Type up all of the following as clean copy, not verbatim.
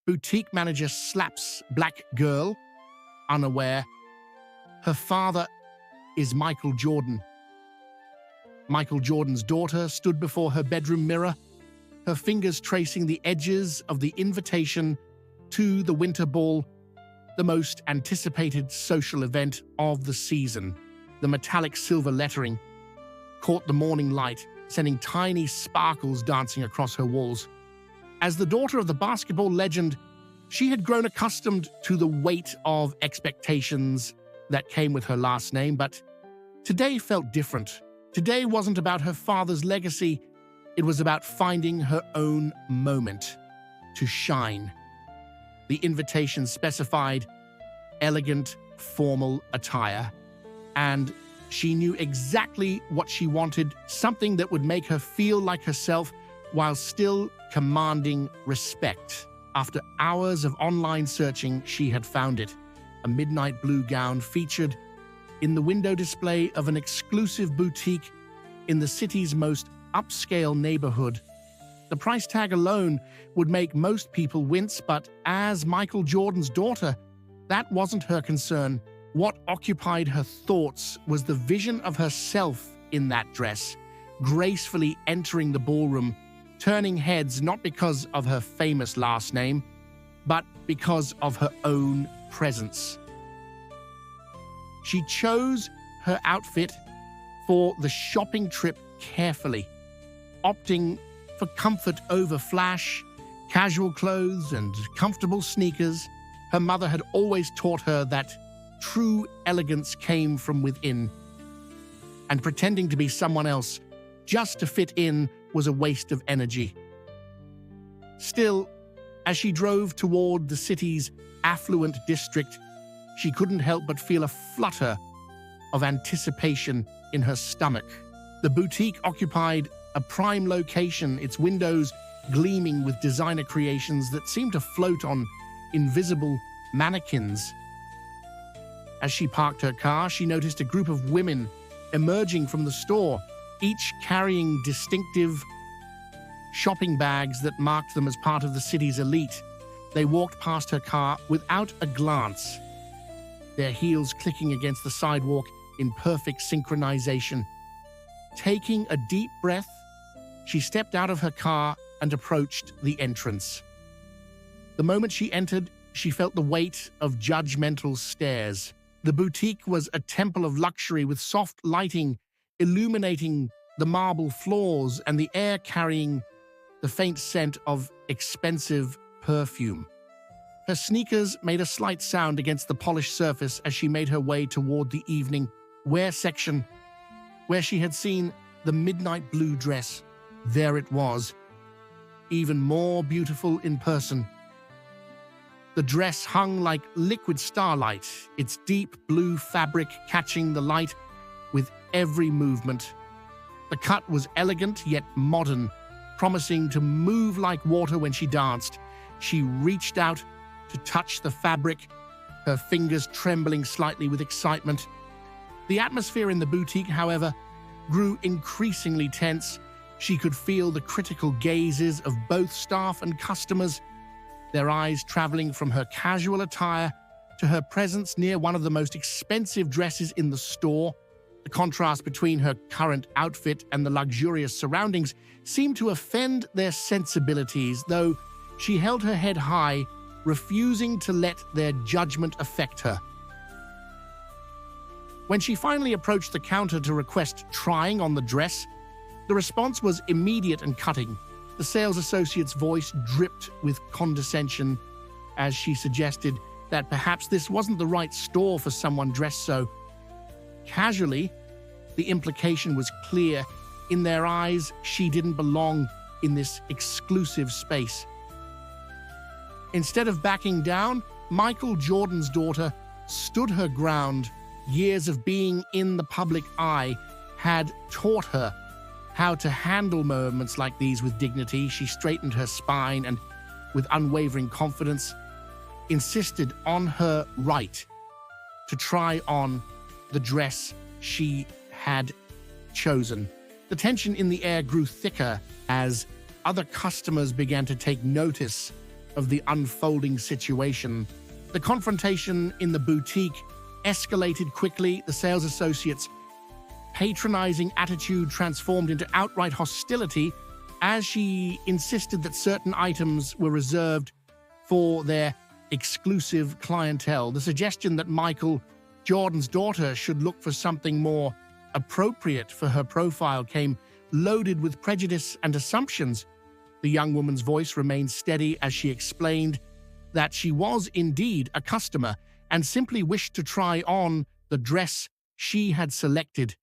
Boutique manager slaps black girl, unaware. Her father is Michael Jordan. Michael Jordan's daughter stood before her bedroom mirror, her fingers tracing the edges of the invitation to the Winter Ball, the most anticipated social event of the season. The metallic silver lettering caught the morning light, sending tiny sparkles dancing across her walls. As the daughter of the basketball legend, she had grown accustomed to the weight of expectations that came with her last name, but today felt different. Today wasn't about her father's legacy, it was about finding her own moment to shine. The invitation specified elegant, formal attire, and she knew exactly what she wanted, something that would make her feel like herself while still commanding respect. After hours of online searching, she had found it. A midnight blue gown featured in the window display of an exclusive boutique in the city's most upscale neighborhood. The price tag alone would make most people wince, but as Michael Jordan's daughter, that wasn't her concern. What occupied her thoughts was the vision of herself in that dress, gracefully entering the ballroom, turning heads not because of her famous last name, but because of her own presence. She chose her outfit for the shopping trip carefully, opting for comfort over flash, casual clothes, and comfortable sneakers. Her mother had always taught her that true elegance came from within, and pretending to be someone else just to fit in was a waste of energy. Still, as she drove toward the city's affluent district, she couldn't help but feel a flutter of anticipation in her stomach. The boutique occupied a prime location, its windows gleaming with designer creations that seemed to float on invisible mannequins. As she parked her car, she noticed a group of women emerging from the store, each carrying distinctive shopping bags that marked them as part of the city's elite. They walked past her car without a glance, their heels clicking against the sidewalk in perfect synchronization. Taking a deep breath, she stepped out of her car and approached the entrance. The moment she entered, she felt the weight of judgmental stares. The boutique was a temple of luxury with soft lighting illuminating the marble floors and the air carrying the faint scent of expensive perfume. Her sneakers made a slight sound against the polished surface as she made her way toward the evening wear section, where she had seen the midnight blue dress. There it was, even more beautiful in person. The dress hung like liquid starlight, its deep blue fabric catching the light with every movement. The cut was elegant yet modern, promising to move like water when she danced. She reached out to touch the fabric, her fingers trembling slightly with excitement. The atmosphere in the boutique, however, grew increasingly tense. She could feel the critical gazes of both staff and customers, their eyes traveling from her casual attire to her presence near one of the most expensive dresses in the store. The contrast between her current outfit and the luxurious surroundings seemed to offend their sensibilities, though she held her head high, refusing to let their judgment affect her. When she finally approached the counter to request trying on the dress, the response was immediate and cutting. The sales associate's voice dripped with condescension as she suggested that perhaps this wasn't the right store for someone dressed so casually. The implication was clear. In their eyes, she didn't belong in this exclusive space. Instead of backing down, Michael Jordan's daughter stood her ground. Years of being in the public eye had taught her how to handle moments like these with dignity. She straightened her spine and, with unwavering confidence, insisted on her right to try on the dress she had chosen. The tension in the air grew thicker as other customers began to take notice of the unfolding situation. The confrontation in the boutique escalated quickly. The sales associate's patronizing attitude transformed into outright hostility as she insisted that certain items were reserved for their exclusive clientele. The suggestion that Michael Jordan's daughter should look for something more appropriate for her profile came loaded with prejudice and assumptions. The young woman's voice remained steady as she explained that she was indeed a customer and simply wished to try on the dress she had selected.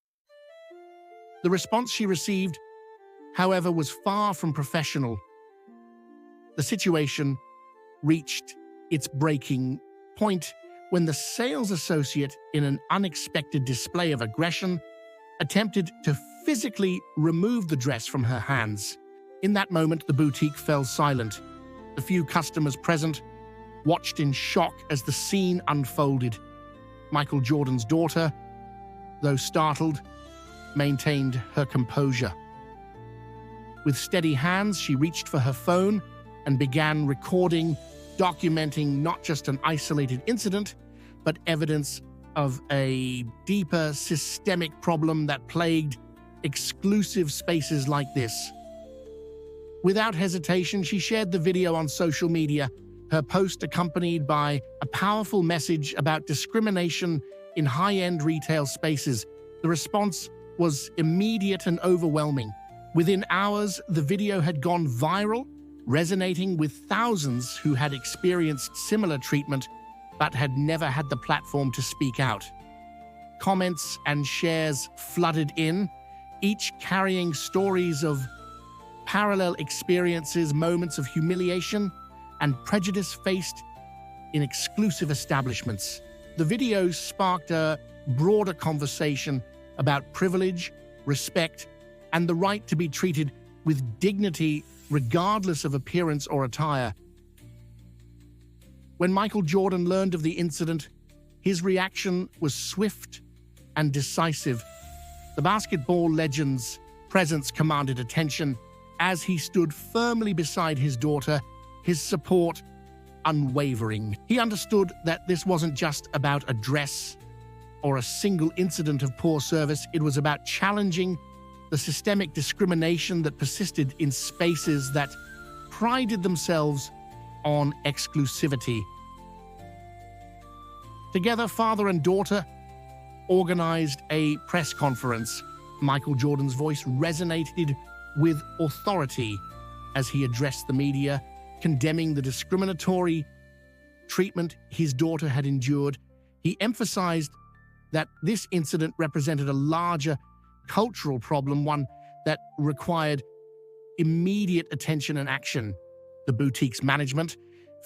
The response she received, however, was far from professional. The situation reached its breaking point when the sales associate, in an unexpected display of aggression, attempted to physically remove the dress from her hands. In that moment, the boutique fell silent. The few customers present watched in shock as the scene unfolded. Michael Jordan's daughter, though startled, maintained her composure. With steady hands, she reached for her phone and began recording, documenting not just an isolated incident, but evidence of a deeper systemic problem that plagued exclusive spaces like this. Without hesitation, she shared the video on social media, her post accompanied by a powerful message about discrimination in high-end retail spaces. The response was immediate and overwhelming. Within hours, the video had gone viral, resonating with thousands who had experienced similar treatment but had never had the platform to speak out. Comments and shares flooded in, each carrying stories of parallel experiences, moments of humiliation and prejudice faced in exclusive establishments. The video sparked a broader conversation about privilege, respect, and the right to be treated with dignity regardless of appearance or attire. When Michael Jordan learned of the incident, his reaction was swift and decisive. The basketball legend's presence commanded attention as he stood firmly beside his daughter, his support unwavering. He understood that this wasn't just about a dress or a single incident of poor service. It was about challenging the systemic discrimination that persisted in spaces that prided themselves on exclusivity. Together, father and daughter organized a press conference. Michael Jordan's voice resonated with authority as he addressed the media, condemning the discriminatory treatment his daughter had endured. He emphasized that this incident represented a larger cultural problem, one that required immediate attention and action. The boutique's management,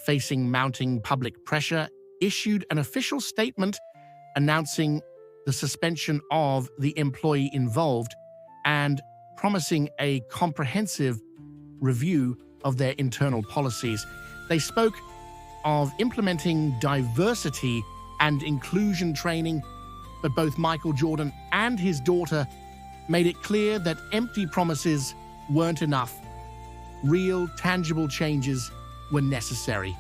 facing mounting public pressure, issued an official statement announcing the suspension of the employee involved and promising a comprehensive review of their internal policies. They spoke of implementing diversity and inclusion training, but both Michael Jordan and his daughter made it clear that empty promises weren't enough. Real, tangible changes were necessary.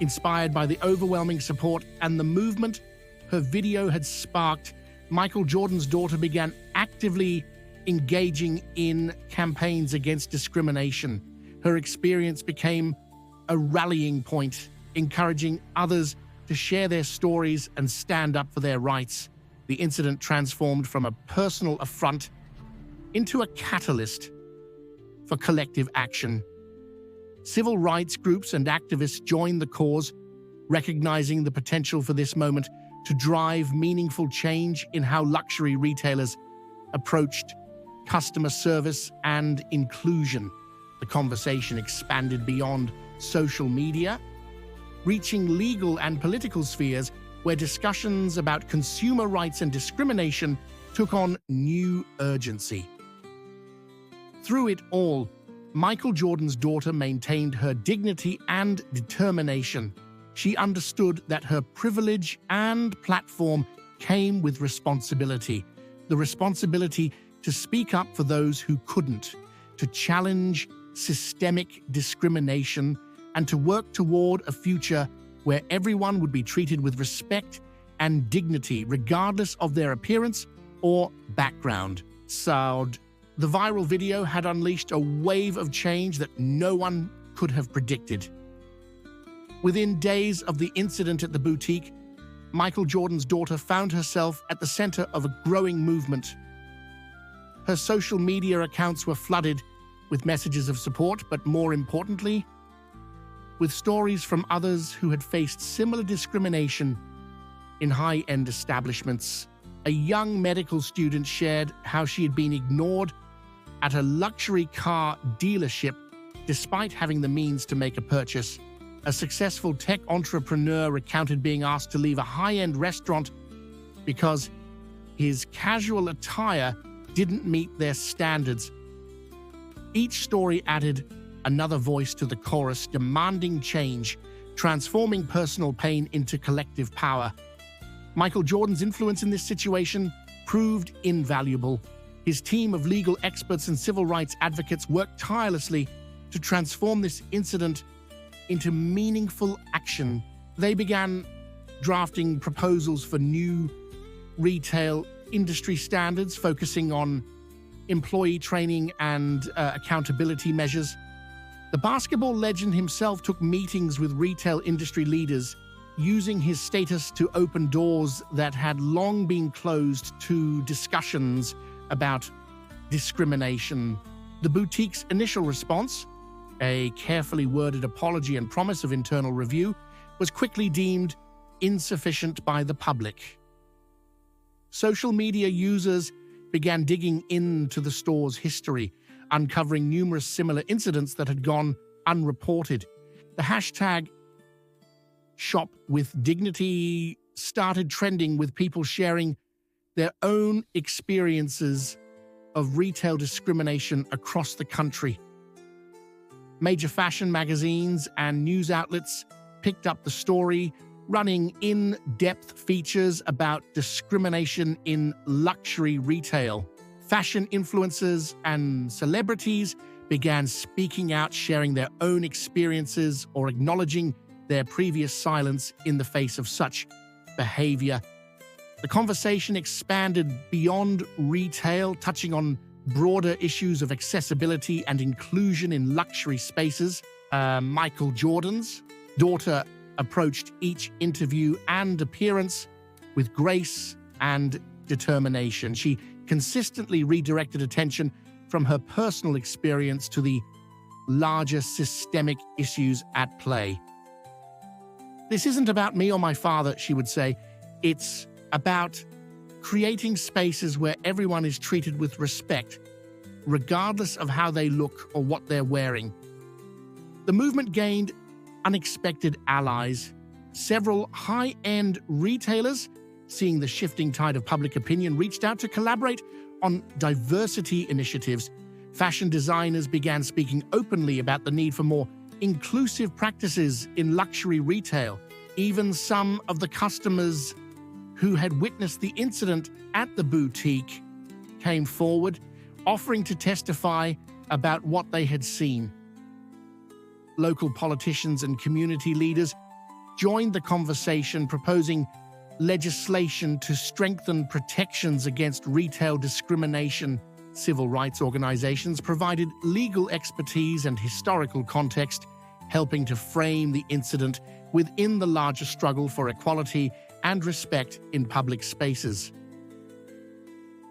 Inspired by the overwhelming support and the movement her video had sparked, Michael Jordan's daughter began actively engaging in campaigns against discrimination. Her experience became a rallying point, encouraging others to share their stories and stand up for their rights. The incident transformed from a personal affront into a catalyst for collective action. Civil rights groups and activists joined the cause, recognizing the potential for this moment to drive meaningful change in how luxury retailers approached customer service and inclusion. The conversation expanded beyond social media, reaching legal and political spheres where discussions about consumer rights and discrimination took on new urgency. Through it all, Michael Jordan's daughter maintained her dignity and determination. She understood that her privilege and platform came with responsibility. The responsibility to speak up for those who couldn't, to challenge systemic discrimination, and to work toward a future where everyone would be treated with respect and dignity, regardless of their appearance or background. So, the viral video had unleashed a wave of change that no one could have predicted. Within days of the incident at the boutique, Michael Jordan's daughter found herself at the center of a growing movement. Her social media accounts were flooded with messages of support, but more importantly, with stories from others who had faced similar discrimination in high-end establishments. A young medical student shared how she had been ignored at a luxury car dealership despite having the means to make a purchase. A successful tech entrepreneur recounted being asked to leave a high-end restaurant because his casual attire didn't meet their standards. Each story added another voice to the chorus, demanding change, transforming personal pain into collective power. Michael Jordan's influence in this situation proved invaluable. His team of legal experts and civil rights advocates worked tirelessly to transform this incident into meaningful action. They began drafting proposals for new retail industry standards, focusing on employee training and accountability measures. The basketball legend himself took meetings with retail industry leaders, using his status to open doors that had long been closed to discussions about discrimination. The boutique's initial response, a carefully worded apology and promise of internal review, was quickly deemed insufficient by the public. Social media users began digging into the store's history, uncovering numerous similar incidents that had gone unreported. The hashtag #ShopWithDignity started trending, with people sharing their own experiences of retail discrimination across the country. Major fashion magazines and news outlets picked up the story, running in-depth features about discrimination in luxury retail. Fashion influencers and celebrities began speaking out, sharing their own experiences or acknowledging their previous silence in the face of such behavior. The conversation expanded beyond retail, touching on broader issues of accessibility and inclusion in luxury spaces. Michael Jordan's daughter approached each interview and appearance with grace and determination. She consistently redirected attention from her personal experience to the larger systemic issues at play. "This isn't about me or my father," she would say. "It's about creating spaces where everyone is treated with respect, regardless of how they look or what they're wearing." The movement gained unexpected allies. Several high-end retailers, seeing the shifting tide of public opinion, reached out to collaborate on diversity initiatives. Fashion designers began speaking openly about the need for more inclusive practices in luxury retail. Even some of the customers who had witnessed the incident at the boutique came forward, offering to testify about what they had seen. Local politicians and community leaders joined the conversation, proposing legislation to strengthen protections against retail discrimination. Civil rights organizations provided legal expertise and historical context, helping to frame the incident within the larger struggle for equality and respect in public spaces.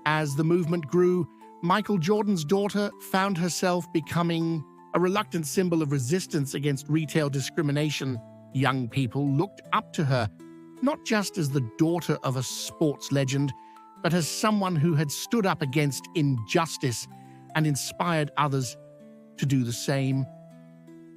As the movement grew, Michael Jordan's daughter found herself becoming a reluctant symbol of resistance against retail discrimination. Young people looked up to her, not just as the daughter of a sports legend, but as someone who had stood up against injustice and inspired others to do the same.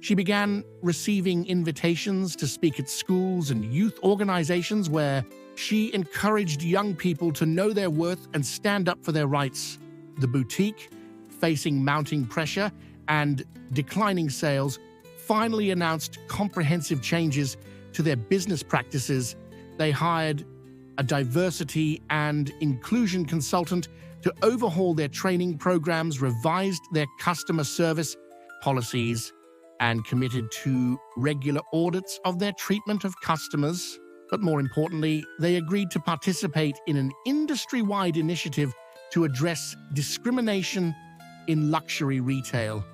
She began receiving invitations to speak at schools and youth organizations, where she encouraged young people to know their worth and stand up for their rights. The boutique, facing mounting pressure and declining sales, finally announced comprehensive changes to their business practices. They hired a diversity and inclusion consultant to overhaul their training programs, revised their customer service policies, and committed to regular audits of their treatment of customers. But more importantly, they agreed to participate in an industry-wide initiative to address discrimination in luxury retail.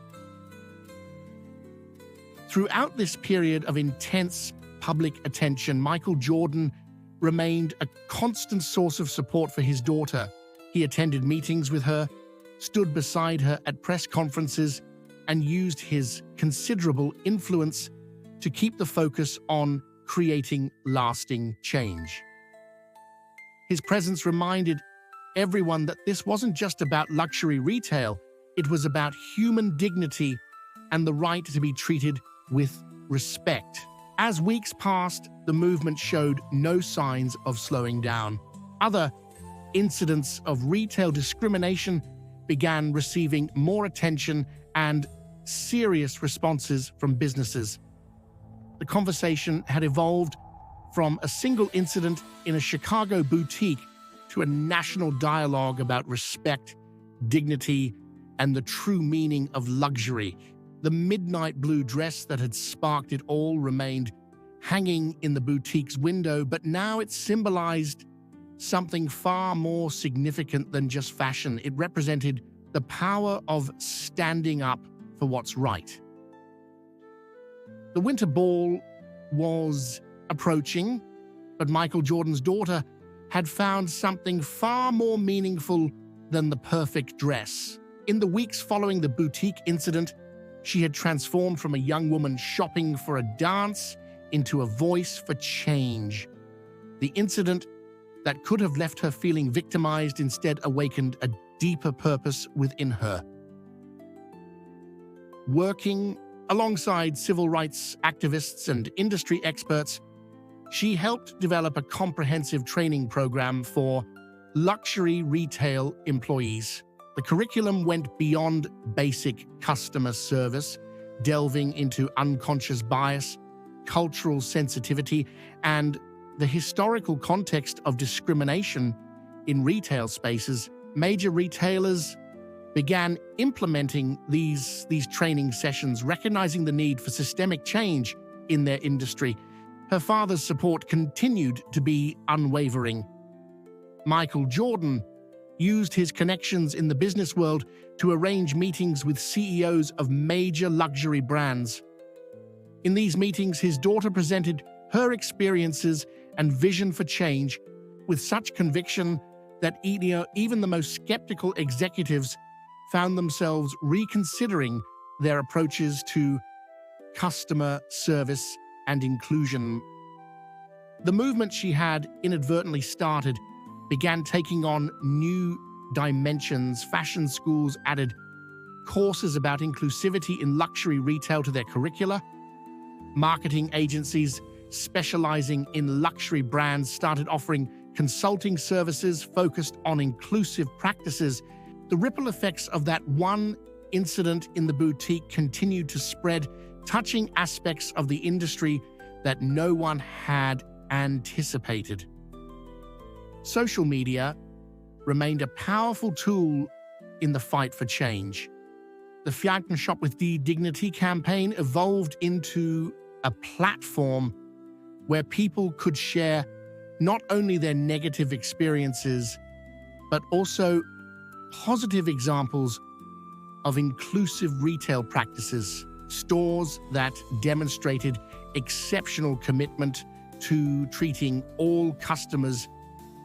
Throughout this period of intense public attention, Michael Jordan remained a constant source of support for his daughter. He attended meetings with her, stood beside her at press conferences, and used his considerable influence to keep the focus on creating lasting change. His presence reminded everyone that this wasn't just about luxury retail, it was about human dignity and the right to be treated with respect. As weeks passed, the movement showed no signs of slowing down. Other incidents of retail discrimination began receiving more attention and serious responses from businesses. The conversation had evolved from a single incident in a Chicago boutique to a national dialogue about respect, dignity, and the true meaning of luxury. The midnight blue dress that had sparked it all remained hanging in the boutique's window, but now it symbolized something far more significant than just fashion. It represented the power of standing up for what's right. The Winter Ball was approaching, but Michael Jordan's daughter had found something far more meaningful than the perfect dress. In the weeks following the boutique incident, she had transformed from a young woman shopping for a dance into a voice for change. The incident that could have left her feeling victimized instead awakened a deeper purpose within her. Working alongside civil rights activists and industry experts, she helped develop a comprehensive training program for luxury retail employees. The curriculum went beyond basic customer service, delving into unconscious bias, cultural sensitivity, and the historical context of discrimination in retail spaces. Major retailers began implementing these training sessions, recognizing the need for systemic change in their industry. Her father's support continued to be unwavering. Michael Jordan used his connections in the business world to arrange meetings with CEOs of major luxury brands. In these meetings, his daughter presented her experiences and vision for change with such conviction that even the most skeptical executives found themselves reconsidering their approaches to customer service and inclusion. The movement she had inadvertently started began taking on new dimensions. Fashion schools added courses about inclusivity in luxury retail to their curricula. Marketing agencies specializing in luxury brands started offering consulting services focused on inclusive practices. The ripple effects of that one incident in the boutique continued to spread, touching aspects of the industry that no one had anticipated. Social media remained a powerful tool in the fight for change. The Fight and Shop with Dignity campaign evolved into a platform where people could share not only their negative experiences, but also positive examples of inclusive retail practices. Stores that demonstrated exceptional commitment to treating all customers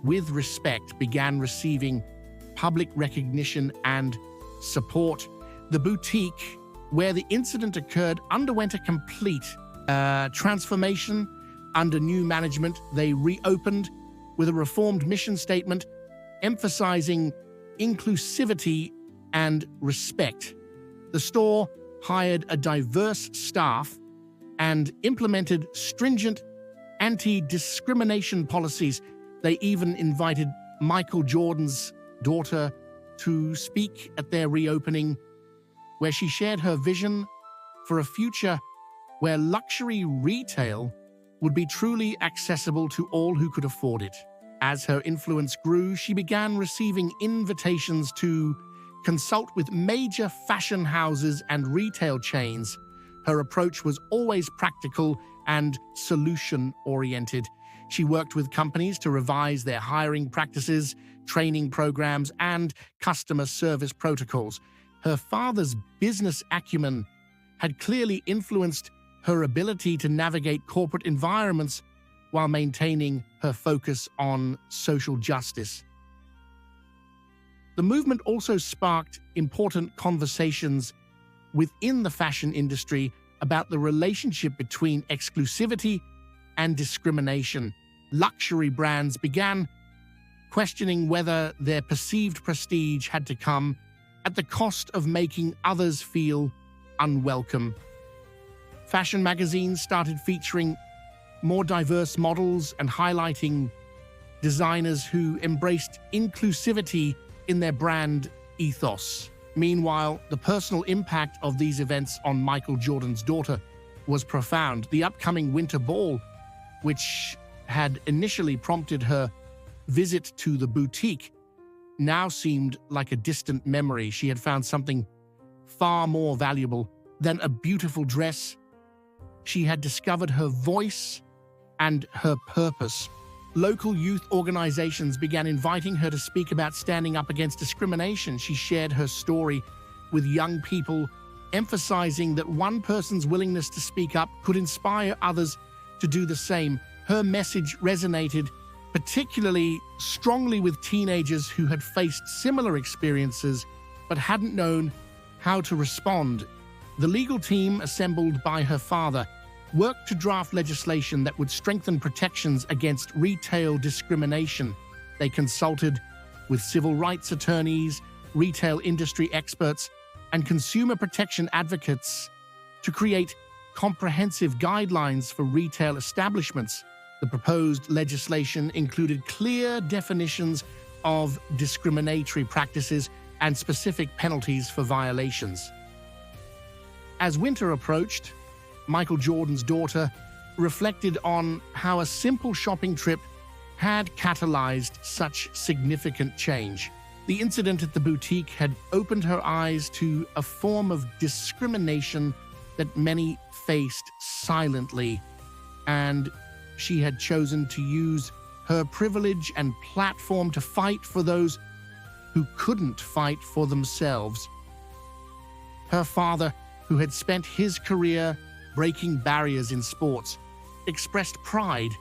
with respect began receiving public recognition and support. The boutique where the incident occurred underwent a complete transformation under new management. They reopened with a reformed mission statement emphasizing inclusivity and respect. The store hired a diverse staff and implemented stringent anti-discrimination policies. They even invited Michael Jordan's daughter to speak at their reopening, where she shared her vision for a future where luxury retail would be truly accessible to all who could afford it. As her influence grew, she began receiving invitations to consult with major fashion houses and retail chains, Her approach was always practical and solution-oriented. She worked with companies to revise their hiring practices, training programs, and customer service protocols. Her father's business acumen had clearly influenced her ability to navigate corporate environments while maintaining her focus on social justice. The movement also sparked important conversations within the fashion industry about the relationship between exclusivity and discrimination. Luxury brands began questioning whether their perceived prestige had to come at the cost of making others feel unwelcome. Fashion magazines started featuring more diverse models and highlighting designers who embraced inclusivity in their brand ethos. Meanwhile, the personal impact of these events on Michael Jordan's daughter was profound. The upcoming Winter Ball, which had initially prompted her visit to the boutique, now seemed like a distant memory. She had found something far more valuable than a beautiful dress. She had discovered her voice and her purpose. Local youth organizations began inviting her to speak about standing up against discrimination. She shared her story with young people, emphasizing that one person's willingness to speak up could inspire others to do the same. Her message resonated particularly strongly with teenagers who had faced similar experiences but hadn't known how to respond. The legal team, assembled by her father, worked to draft legislation that would strengthen protections against retail discrimination. They consulted with civil rights attorneys, retail industry experts, and consumer protection advocates to create comprehensive guidelines for retail establishments. The proposed legislation included clear definitions of discriminatory practices and specific penalties for violations. As winter approached, Michael Jordan's daughter reflected on how a simple shopping trip had catalyzed such significant change. The incident at the boutique had opened her eyes to a form of discrimination that many faced silently, and she had chosen to use her privilege and platform to fight for those who couldn't fight for themselves. Her father, who had spent his career breaking barriers in sports, expressed pride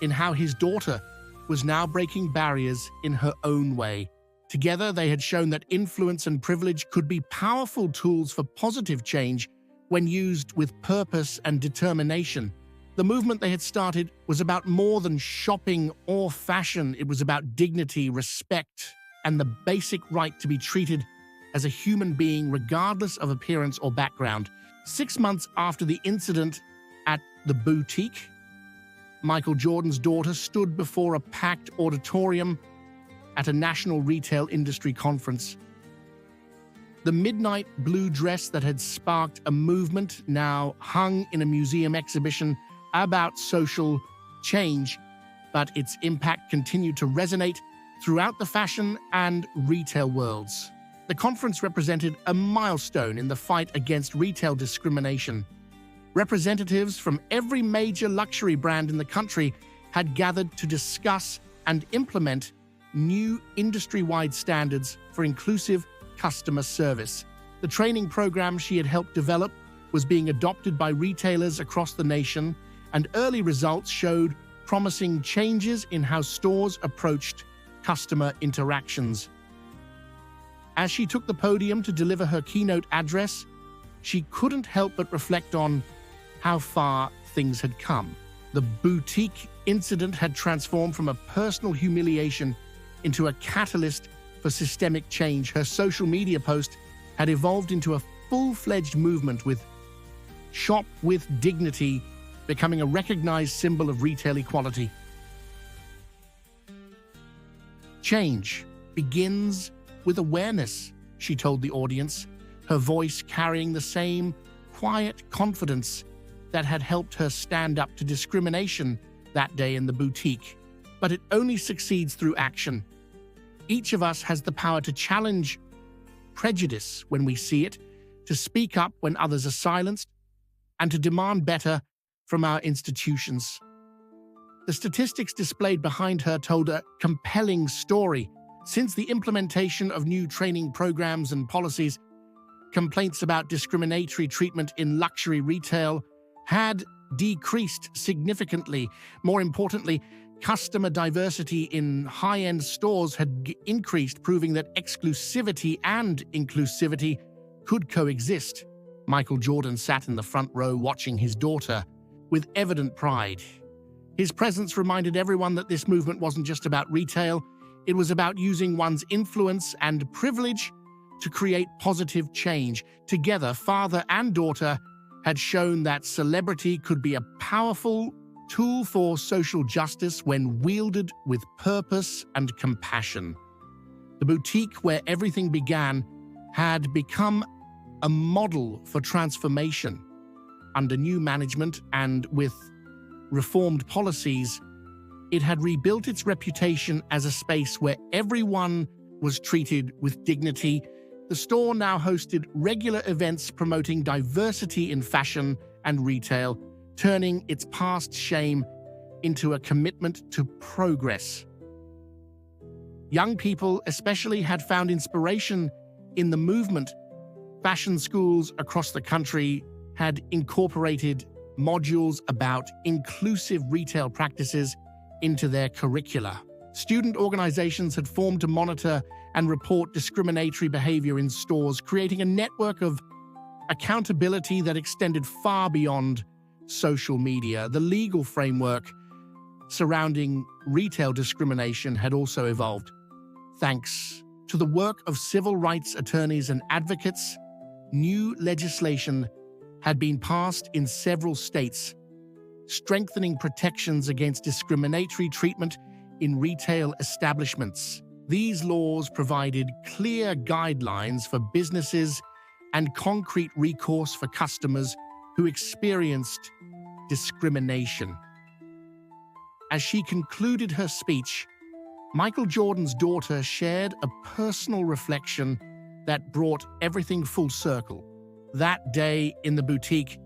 in how his daughter was now breaking barriers in her own way. Together, they had shown that influence and privilege could be powerful tools for positive change when used with purpose and determination. The movement they had started was about more than shopping or fashion. It was about dignity, respect, and the basic right to be treated as a human being regardless of appearance or background. 6 months after the incident at the boutique, Michael Jordan's daughter stood before a packed auditorium at a national retail industry conference. The midnight blue dress that had sparked a movement now hung in a museum exhibition about social change, but its impact continued to resonate throughout the fashion and retail worlds. The conference represented a milestone in the fight against retail discrimination. Representatives from every major luxury brand in the country had gathered to discuss and implement new industry-wide standards for inclusive customer service. The training program she had helped develop was being adopted by retailers across the nation, and early results showed promising changes in how stores approached customer interactions. As she took the podium to deliver her keynote address, she couldn't help but reflect on how far things had come. The boutique incident had transformed from a personal humiliation into a catalyst for systemic change. Her social media post had evolved into a full-fledged movement, with Shop with Dignity becoming a recognized symbol of retail equality. Change begins with awareness, she told the audience, her voice carrying the same quiet confidence that had helped her stand up to discrimination that day in the boutique. But it only succeeds through action. Each of us has the power to challenge prejudice when we see it, to speak up when others are silenced, and to demand better from our institutions. The statistics displayed behind her told a compelling story. Since the implementation of new training programs and policies, complaints about discriminatory treatment in luxury retail had decreased significantly. More importantly, customer diversity in high-end stores had increased, proving that exclusivity and inclusivity could coexist. Michael Jordan sat in the front row watching his daughter with evident pride. His presence reminded everyone that this movement wasn't just about retail, it was about using one's influence and privilege to create positive change. Together, father and daughter had shown that celebrity could be a powerful tool for social justice when wielded with purpose and compassion. The boutique where everything began had become a model for transformation. Under new management and with reformed policies, it had rebuilt its reputation as a space where everyone was treated with dignity. The store now hosted regular events promoting diversity in fashion and retail, turning its past shame into a commitment to progress. Young people especially had found inspiration in the movement. Fashion schools across the country had incorporated modules about inclusive retail practices into their curricula. Student organizations had formed to monitor and report discriminatory behavior in stores, creating a network of accountability that extended far beyond social media. The legal framework surrounding retail discrimination had also evolved. Thanks to the work of civil rights attorneys and advocates, new legislation had been passed in several states, strengthening protections against discriminatory treatment in retail establishments. These laws provided clear guidelines for businesses and concrete recourse for customers who experienced discrimination. As she concluded her speech, Michael Jordan's daughter shared a personal reflection that brought everything full circle. That day in the boutique,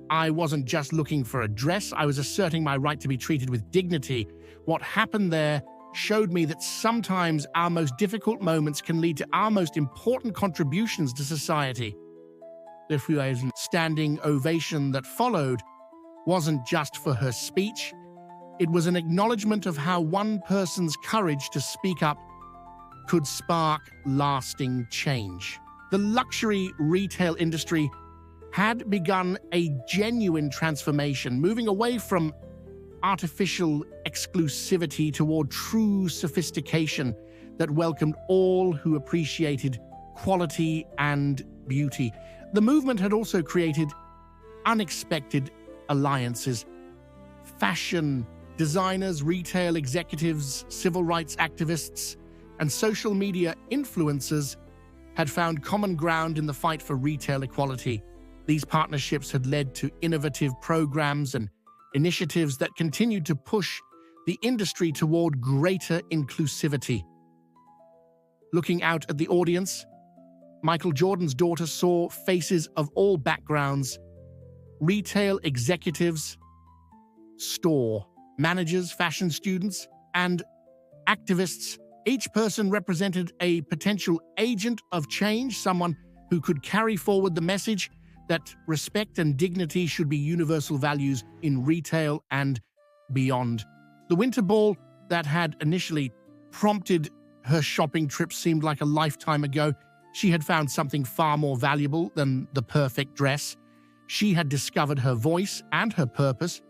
I wasn't just looking for a dress, I was asserting my right to be treated with dignity. What happened there showed me that sometimes our most difficult moments can lead to our most important contributions to society. The standing ovation that followed wasn't just for her speech, it was an acknowledgement of how one person's courage to speak up could spark lasting change. The luxury retail industry had begun a genuine transformation, moving away from artificial exclusivity toward true sophistication that welcomed all who appreciated quality and beauty. The movement had also created unexpected alliances. Fashion designers, retail executives, civil rights activists, and social media influencers had found common ground in the fight for retail equality. These partnerships had led to innovative programs and initiatives that continued to push the industry toward greater inclusivity. Looking out at the audience, Michael Jordan's daughter saw faces of all backgrounds: retail executives, store managers, fashion students, and activists. Each person represented a potential agent of change, someone who could carry forward the message that respect and dignity should be universal values in retail and beyond. The winter ball that had initially prompted her shopping trip seemed like a lifetime ago. She had found something far more valuable than the perfect dress. She had discovered her voice and her purpose.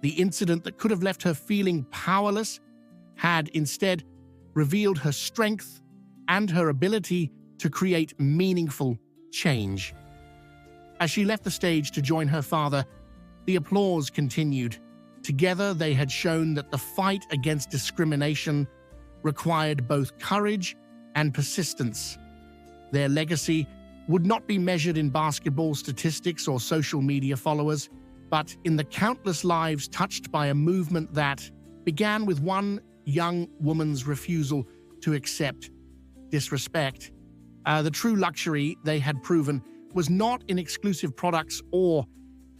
The incident that could have left her feeling powerless had instead revealed her strength and her ability to create meaningful change. As she left the stage to join her father, the applause continued. Together, they had shown that the fight against discrimination required both courage and persistence. Their legacy would not be measured in basketball statistics or social media followers, but in the countless lives touched by a movement that began with one young woman's refusal to accept disrespect. The true luxury, they had proven, was not in exclusive products or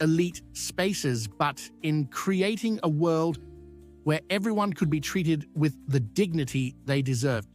elite spaces, but in creating a world where everyone could be treated with the dignity they deserved.